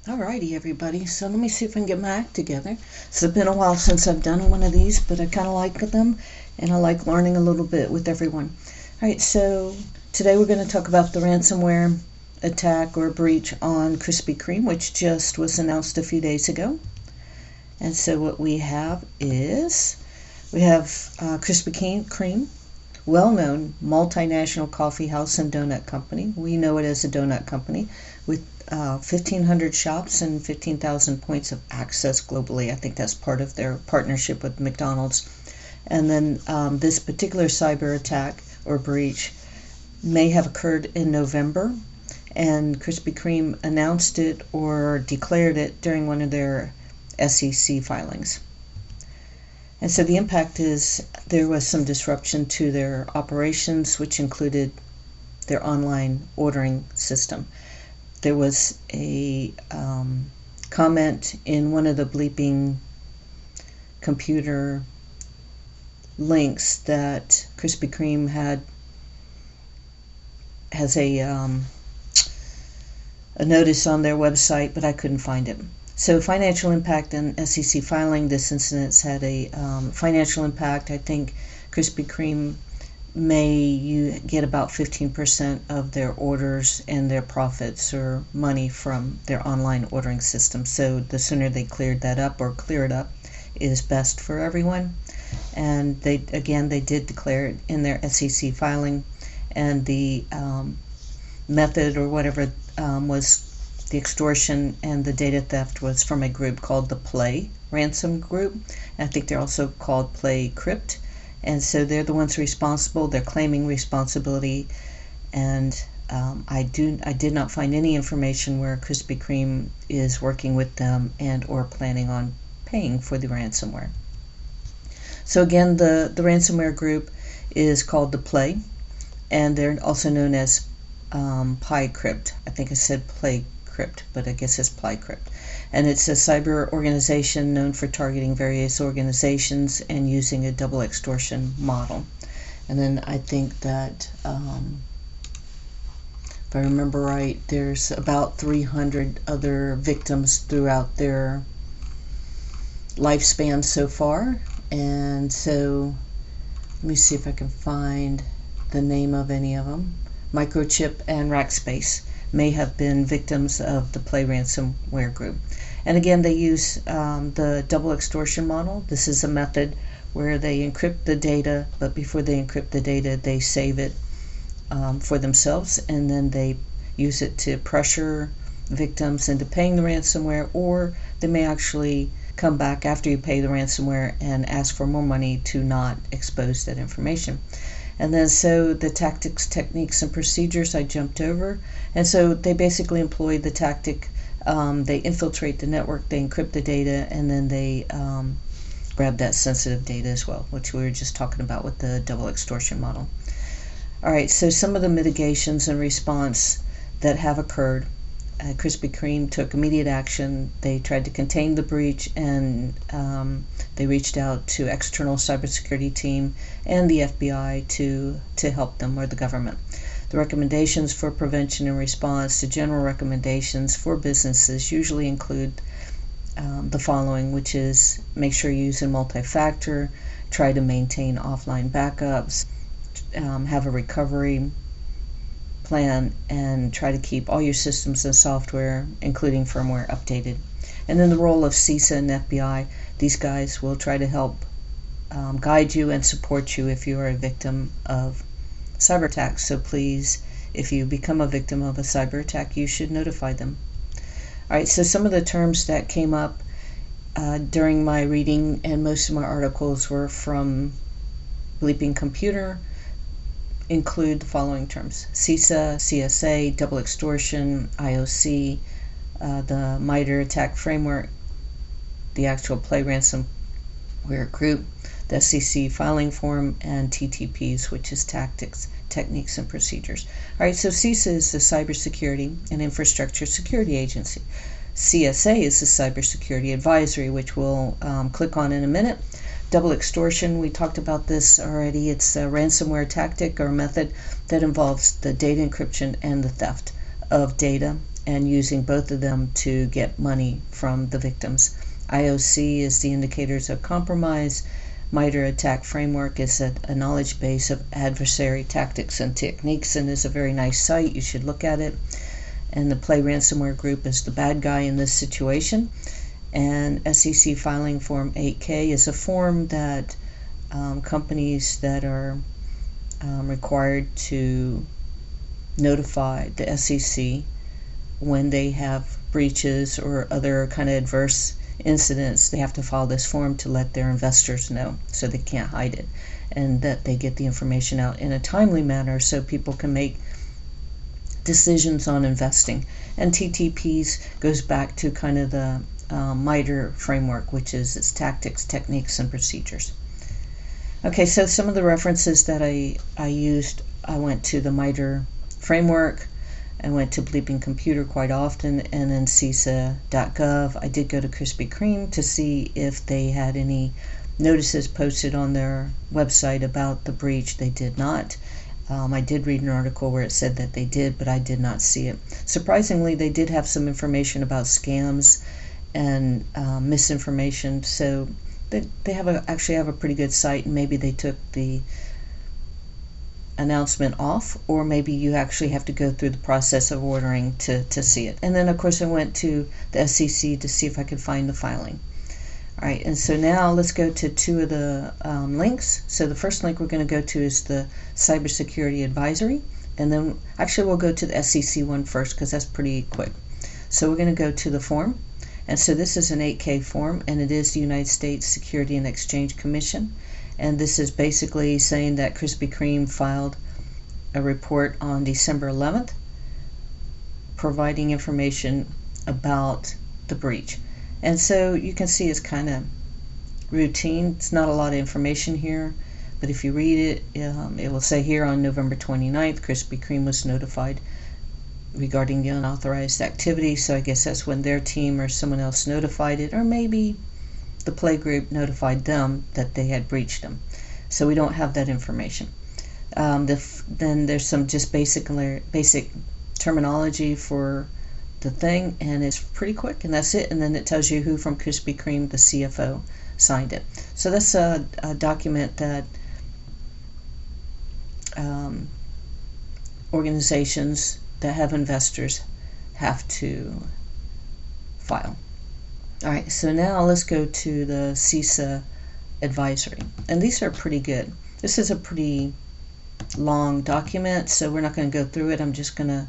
Alrighty, everybody. So let me see if I can get my act together. So it's been a while since I've done one of these, but I kind of like them, and I like learning a little bit with everyone. Alright, so today we're going to talk about the ransomware attack or breach on Krispy Kreme, which just was announced a few days ago. And so what we have is, Krispy Kreme, well-known multinational coffee house and donut company. We know it as a donut company with 1,500 shops and 15,000 points of access globally. I think that's part of their partnership with McDonald's. And then this particular cyber attack or breach may have occurred in November, and Krispy Kreme announced it or declared it during one of their SEC filings. And so the impact is there was some disruption to their operations, which included their online ordering system. There was a comment in one of the bleeping computer links that Krispy Kreme has a notice on their website, but I couldn't find it. So financial impact and SEC filing, this incident's had a financial impact. I think Krispy Kreme may get about 15% of their orders and their profits or money from their online ordering system. So the sooner they clear it up is best for everyone. And they did declare it in their SEC filing, and the method or whatever was the extortion and the data theft was from a group called the Play Ransom Group. I think they're also called Play Crypt. And so they're the ones responsible. They're claiming responsibility. And I did not find any information where Krispy Kreme is working with them and or planning on paying for the ransomware. So again, the ransomware group is called the Play, and they're also known as PyCrypt. I think I said Play Crypt, but I guess it's PyCrypt. And it's a cyber organization known for targeting various organizations and using a double extortion model. And then I think that, if I remember right, there's about 300 other victims throughout their lifespan so far. And so let me see if I can find the name of any of them. Microchip and Rackspace may have been victims of the Play ransomware group. And again, they use the double extortion model. This is a method where they encrypt the data, but before they encrypt the data, they save it for themselves, and then they use it to pressure victims into paying the ransomware, or they may actually come back after you pay the ransomware and ask for more money to not expose that information. And then so the tactics, techniques, and procedures I jumped over. And so they basically employ the tactic, they infiltrate the network, they encrypt the data, and then they grab that sensitive data as well, which we were just talking about with the double extortion model. All right, so some of the mitigations and response that have occurred. Krispy Kreme took immediate action. They tried to contain the breach, and they reached out to external cybersecurity team and the FBI to help them, or the government. The recommendations for prevention and response, the general recommendations for businesses usually include the following, which is make sure you're using multi-factor, try to maintain offline backups, have a recovery plan, and try to keep all your systems and software, including firmware, updated. And then the role of CISA and FBI, these guys will try to help guide you and support you if you are a victim of cyber attacks. So please, if you become a victim of a cyber attack, you should notify them. All right, so some of the terms that came up during my reading, and most of my articles were from Bleeping Computer, include the following terms: CISA, CSA, double extortion, IOC, the MITRE ATT&CK framework, the actual Play ransomware group, the SEC filing form, and TTPs, which is tactics, techniques, and procedures. All right, so CISA is the Cybersecurity and Infrastructure Security Agency. CSA is the Cybersecurity Advisory, which we'll click on in a minute. Double extortion, we talked about this already. It's a ransomware tactic or method that involves the data encryption and the theft of data and using both of them to get money from the victims. IOC is the indicators of compromise. MITRE ATT&CK framework is a knowledge base of adversary tactics and techniques and is a very nice site. You should look at it. And the Play Ransomware group is the bad guy in this situation. And SEC filing form 8K is a form that companies that are required to notify the SEC when they have breaches or other kind of adverse incidents. They have to file this form to let their investors know so they can't hide it, and that they get the information out in a timely manner so people can make decisions on investing. And TTPs goes back to kind of the MITRE framework, which is its tactics, techniques, and procedures. Okay, so some of the references that I used, I went to the MITRE framework, I went to Bleeping Computer quite often, and then CISA.gov. I did go to Krispy Kreme to see if they had any notices posted on their website about the breach. They did not. I did read an article where it said that they did, but I did not see it. Surprisingly, they did have some information about scams and misinformation, so they actually have a pretty good site, and maybe they took the announcement off, or maybe you actually have to go through the process of ordering to see it. And then of course I went to the SEC to see if I could find the filing. Alright, and so now let's go to two of the links. So the first link we're going to go to is the cybersecurity advisory, and then actually we'll go to the SEC one first because that's pretty quick. So we're going to go to the form, and so this is an 8K form, and it is the United States Security and Exchange Commission. And this is basically saying that Krispy Kreme filed a report on December 11th providing information about the breach. And so you can see it's kind of routine. It's not a lot of information here, but if you read it, it will say here on November 29th, Krispy Kreme was notified regarding the unauthorized activity. So I guess that's when their team or someone else notified it, or maybe the play group notified them that they had breached them. So we don't have that information. Then there's some just basic terminology for the thing, and it's pretty quick, and that's it. And then it tells you who from Krispy Kreme, the CFO, signed it. So that's a document that organizations that have investors have to file. Alright, so now let's go to the CISA advisory. And these are pretty good. This is a pretty long document, so we're not going to go through it. I'm just going to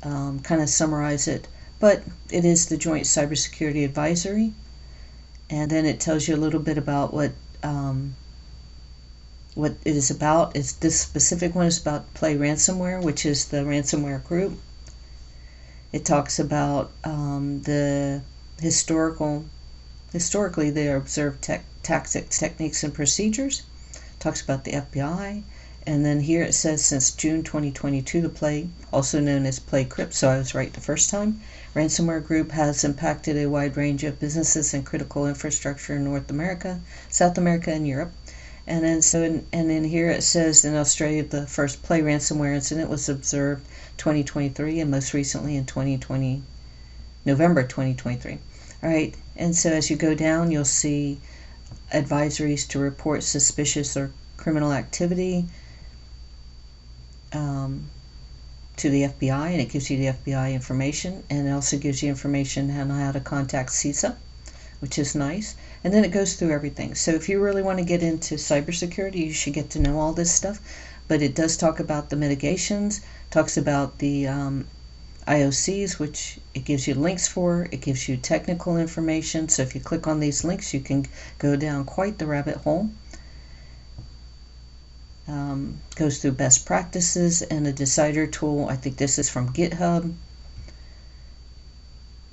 kind of summarize it. But it is the Joint Cybersecurity Advisory. And then it tells you a little bit about what it is about. This specific one is about Play Ransomware, which is the ransomware group. It talks about the historically they observed tactics, techniques, and procedures. Talks about the FBI, and then here it says since June 2022, the Play, also known as Play Crypt, so I was right the first time, ransomware group has impacted a wide range of businesses and critical infrastructure in North America, South America, and Europe. And then here it says in Australia the first Play ransomware incident was observed 2023, and most recently in November 2023. Alright, and so as you go down, you'll see advisories to report suspicious or criminal activity to the FBI, and it gives you the FBI information, and it also gives you information on how to contact CISA, which is nice. And then it goes through everything. So if you really want to get into cybersecurity, you should get to know all this stuff. But it does talk about the mitigations, talks about the IOCs, which it gives you links for. It gives you technical information. So if you click on these links, you can go down quite the rabbit hole. Goes through best practices and a decider tool. I think this is from GitHub.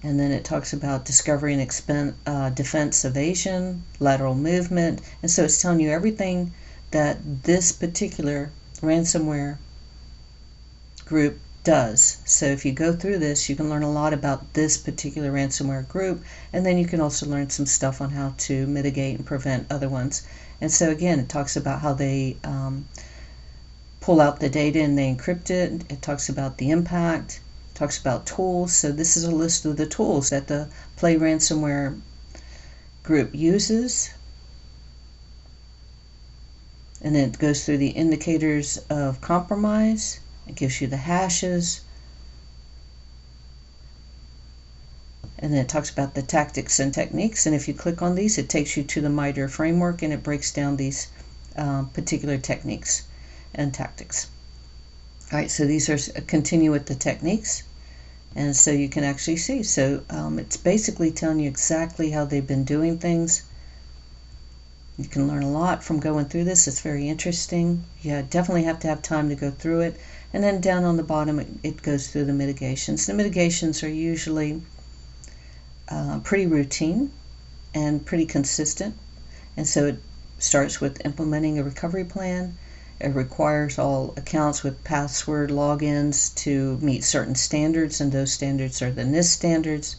And then it talks about discovery and defense evasion, lateral movement. And so it's telling you everything that this particular ransomware group does. So if you go through this, you can learn a lot about this particular ransomware group, and then you can also learn some stuff on how to mitigate and prevent other ones. And so again, it talks about how they pull out the data and they encrypt it. It talks about the impact, Talks about tools. So this is a list of the tools that the Play Ransomware group uses. And then it goes through the indicators of compromise. It gives you the hashes. And then it talks about the tactics and techniques. And if you click on these, it takes you to the MITRE framework, and it breaks down these particular techniques and tactics. All right, so these are continue with the techniques. And so you can actually see. So it's basically telling you exactly how they've been doing things. You can learn a lot from going through this. It's very interesting. You definitely have to have time to go through it. And then down on the bottom, it goes through the mitigations. The mitigations are usually pretty routine and pretty consistent. And so it starts with implementing a recovery plan. It requires all accounts with password logins to meet certain standards, and those standards are the NIST standards.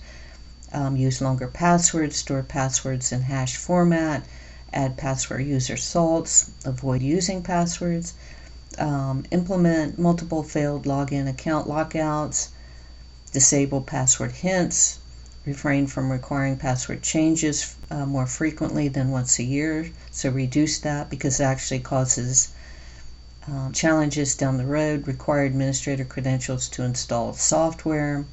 Use longer passwords, store passwords in hash format, add password user salts, avoid using passwords, implement multiple failed login account lockouts, disable password hints, refrain from requiring password changes more frequently than once a year. So reduce that because it actually causes challenges down the road. Require administrator credentials to install software.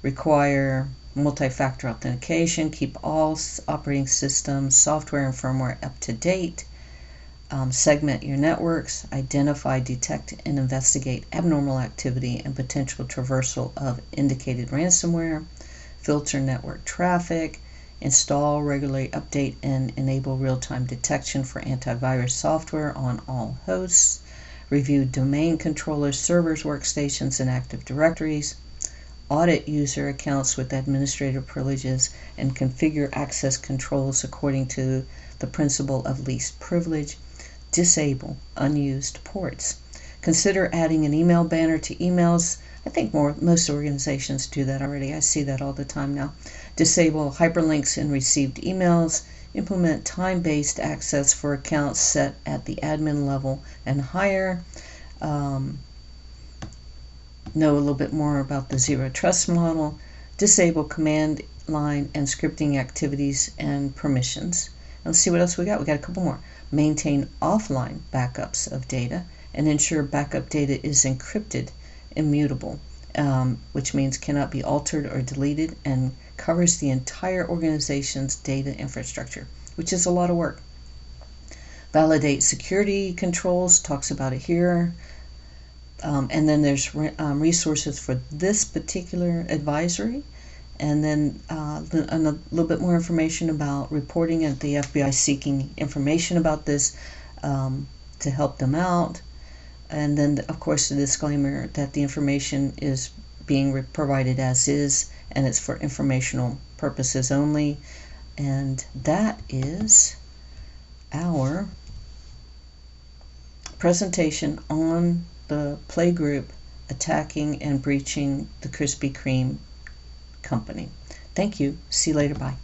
Require multi-factor authentication. Keep all operating systems, software, and firmware up to date. Segment your networks. Identify, detect, and investigate abnormal activity and potential traversal of indicated ransomware. Filter network traffic. Install, regularly update, and enable real-time detection for antivirus software on all hosts. Review domain controllers, servers, workstations, and Active Directories. Audit user accounts with administrative privileges and configure access controls according to the principle of least privilege. Disable unused ports. Consider adding an email banner to emails. I think most organizations do that already. I see that all the time now. Disable hyperlinks in received emails. Implement time-based access for accounts set at the admin level and higher. Know a little bit more about the zero trust model. Disable command line and scripting activities and permissions. Let's see what else we got. We got a couple more. Maintain offline backups of data and ensure backup data is encrypted, immutable, which means cannot be altered or deleted, and covers the entire organization's data infrastructure, which is a lot of work. Validate security controls, talks about it here. And then there's resources for this particular advisory. And then a little bit more information about reporting at the FBI seeking information about this to help them out. And then, of course, the disclaimer that the information is being provided as is, and it's for informational purposes only. And that is our presentation on the play group attacking and breaching the Krispy Kreme company. Thank you. See you later. Bye.